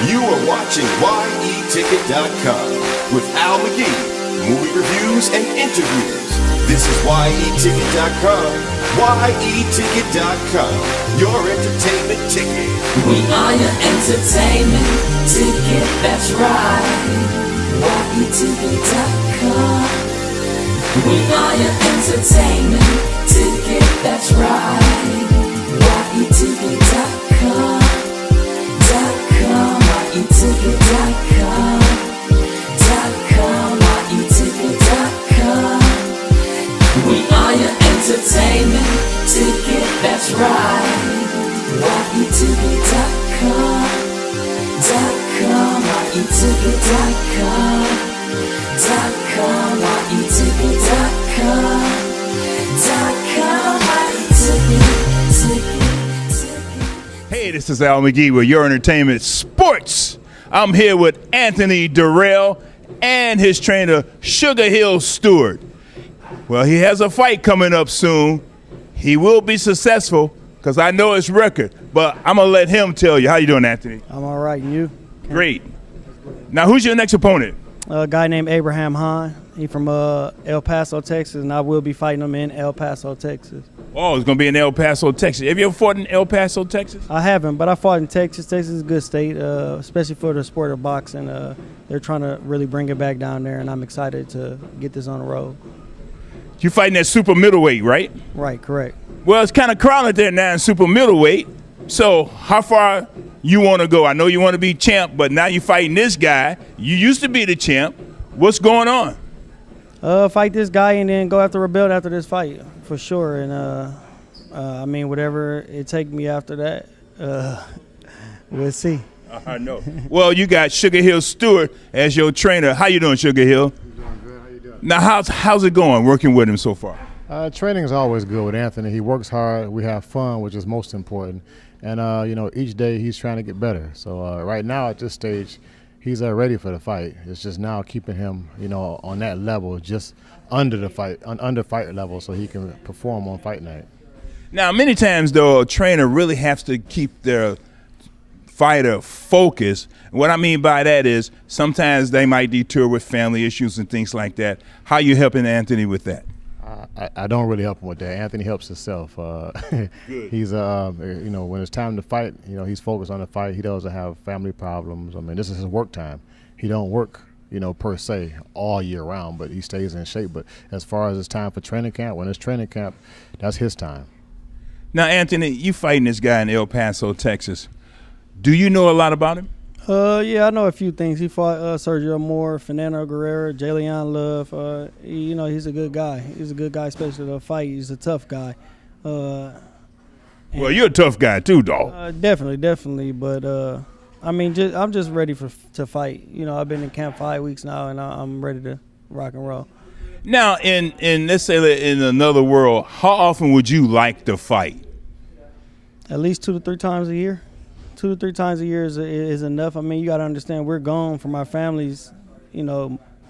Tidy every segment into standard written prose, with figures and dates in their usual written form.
You are watching YETicket.com with Al McGee, movie reviews and interviews. This is YETicket.com, YETicket.com, your entertainment ticket. We are your entertainment ticket, that's right. YETicket.com. We are your entertainment ticket, that's right. YETicket.com. YETicket.com. YETicket.com. We are your entertainment ticket, that's right. YETicket.com. YETicket.com. Hey, this is Al McGee with Your Entertainment Sports. I'm here with Anthony Dirrell and his trainer, Sugar Hill Stewart. Well, he has a fight coming up soon. He will be successful because I know his record, but I'm going to let him tell you. How you doing, Anthony? I'm all right, and you? Great. Now, who's your next opponent? A guy named Abraham Hahn. He's from El Paso, Texas, and I will be fighting him in El Paso, Texas. Oh, it's going to be in El Paso, Texas. Have you ever fought in El Paso, Texas? I haven't, but I fought in Texas. Texas is a good state, especially for the sport of boxing. They're trying to really bring it back down there, and I'm excited to get this on the road. You're fighting at super middleweight, right? Right, correct. Well, it's kind of crowded there now in super middleweight. So how far you want to go? I know you want to be champ, but now you're fighting this guy. You used to be the champ. What's going on? Fight this guy and then go after rebuild after this fight, for sure. And, I mean, whatever it take me after that, we'll see. I know. Well, you got Sugar Hill Stewart as your trainer. How you doing, Sugar Hill? I'm doing good. How you doing? Now, how's it going working with him so far? Training is always good with Anthony. He works hard. We have fun, which is most important. And, each day he's trying to get better. So right now at this stage, he's ready for the fight. It's just now keeping him, on that level, just under the fight, under fight level, so he can perform on fight night. Now, many times, though, a trainer really has to keep their fighter focused. What I mean by that is sometimes they might detour with family issues and things like that. How you helping Anthony with that? I don't really help him with that. Anthony helps himself. He's, when it's time to fight, he's focused on the fight. He doesn't have family problems. I mean, this is his work time. He don't work, per se, all year round, but he stays in shape. But as far as it's time for training camp, when it's training camp, that's his time. Now, Anthony, you fighting this guy in El Paso, Texas. Do you know a lot about him? Yeah, I know a few things. He fought Sergio Moore, Fernando Guerrero, Jalen Love. He's a good guy. He's a good guy, especially to fight. He's a tough guy. Well, you're a tough guy too, dog. Definitely. But I'm just ready to fight. I've been in camp 5 weeks now, and I'm ready to rock and roll. Now, in let's say in another world, how often would you like to fight? At least 2 to 3 times a year. 2 to 3 times a year is enough. I mean, you got to understand we're gone from our families,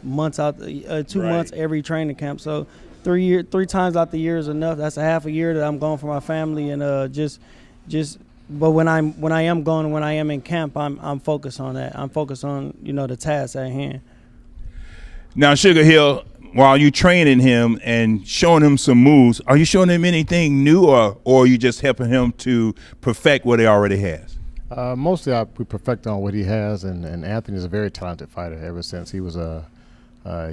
months out, 2 months every training camp. So 3 times out the year is enough. That's a half a year that I'm gone from my family, and But when I am gone, when I am in camp, I'm focused on that. I'm focused on the task at hand. Now, Sugar Hill, while you training him and showing him some moves, are you showing him anything new, or are you just helping him to perfect what he already has? Mostly we perfect on what he has, and Anthony's a very talented fighter ever since he was a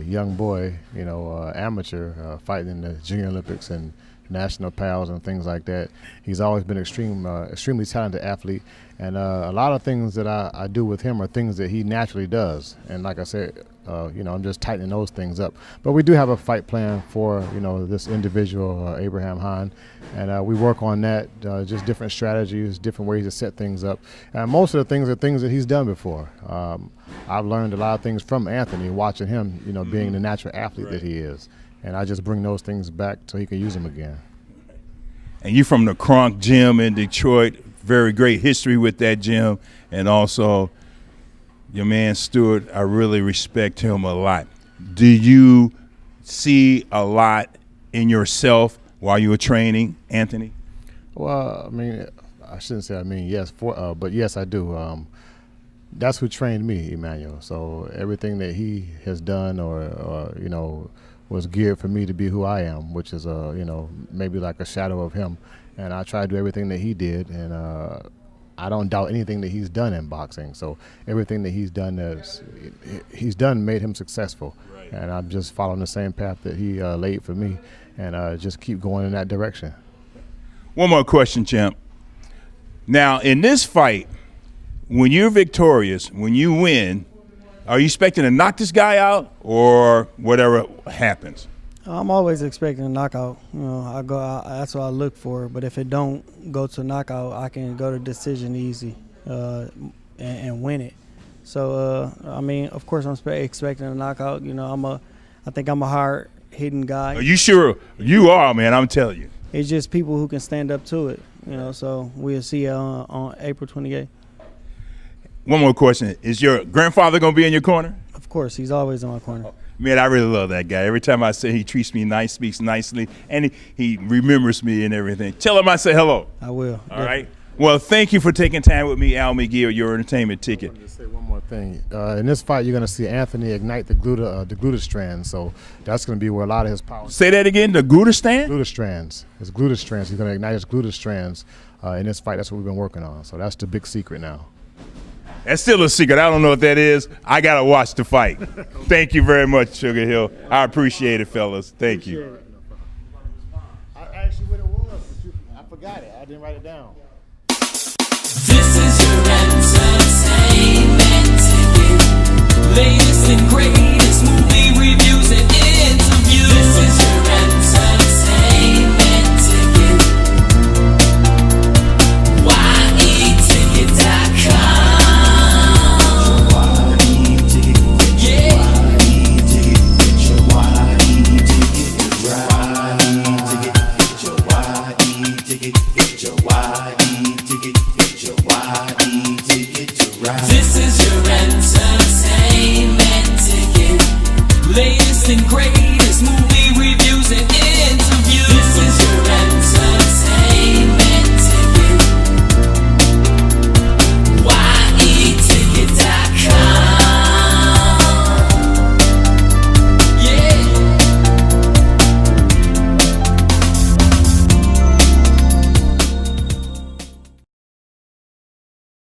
young boy, amateur, fighting in the Junior Olympics and national pals and things like that. He's always been extremely talented athlete, and a lot of things that I do with him are things that he naturally does. And like I said, I'm just tightening those things up. But we do have a fight plan for this individual, Abraham Hahn, and we work on that, just different strategies, different ways to set things up. And most of the things are things that he's done before. I've learned a lot of things from Anthony, watching him, being the natural athlete that he is. And I just bring those things back so he can use them again. And you from the Kronk Gym in Detroit, very great history with that gym, and also your man Stewart, I really respect him a lot. Do you see a lot in yourself while you were training, Anthony? Well, I mean, I shouldn't say yes, but yes, I do. that's who trained me, Emmanuel. So everything that he has done or you know, was geared for me to be who I am, which is you know, maybe like a shadow of him. And I try to do everything that he did, and I don't doubt anything that he's done in boxing. So everything that he's done made him successful. Right. And I'm just following the same path that he laid for me, and just keep going in that direction. One more question, champ. Now, in this fight, when you're victorious, when you win, are you expecting to knock this guy out or whatever happens? I'm always expecting a knockout. You know, that's what I look for. But if it don't go to knockout, I can go to decision easy and win it. So I mean, of course, I'm expecting a knockout. You know, I think I'm a hard-hitting guy. Are you sure? You are, man. I'm telling you. It's just people who can stand up to it. You know, so we'll see on April 28th. One more question: is your grandfather gonna be in your corner? Of course, he's always in my corner. Man, I really love that guy. Every time I say, he treats me nice, speaks nicely, and he remembers me and everything. Tell him I say hello. I will. All right. Well, thank you for taking time with me, Al McGee, of Your Entertainment Ticket. I wanted to say one more thing. In this fight, you're going to see Anthony ignite the gluteus strands. So that's going to be where a lot of his power. Say that again. The gluteus stand? Gluteus strands. His gluteus strands. He's going to ignite his gluteus strands in this fight. That's what we've been working on. So that's the big secret now. That's still a secret. I don't know what that is. I got to watch the fight. Thank you very much, Sugar Hill. I appreciate it, fellas. Thank you. I actually what it was. I forgot it. I didn't write it down. This is your entertainment ticket. Latest and greatest movie reviews and interviews. This is your entertainment ticket. YEticket.com. This is your entertainment ticket. Latest and greatest movie.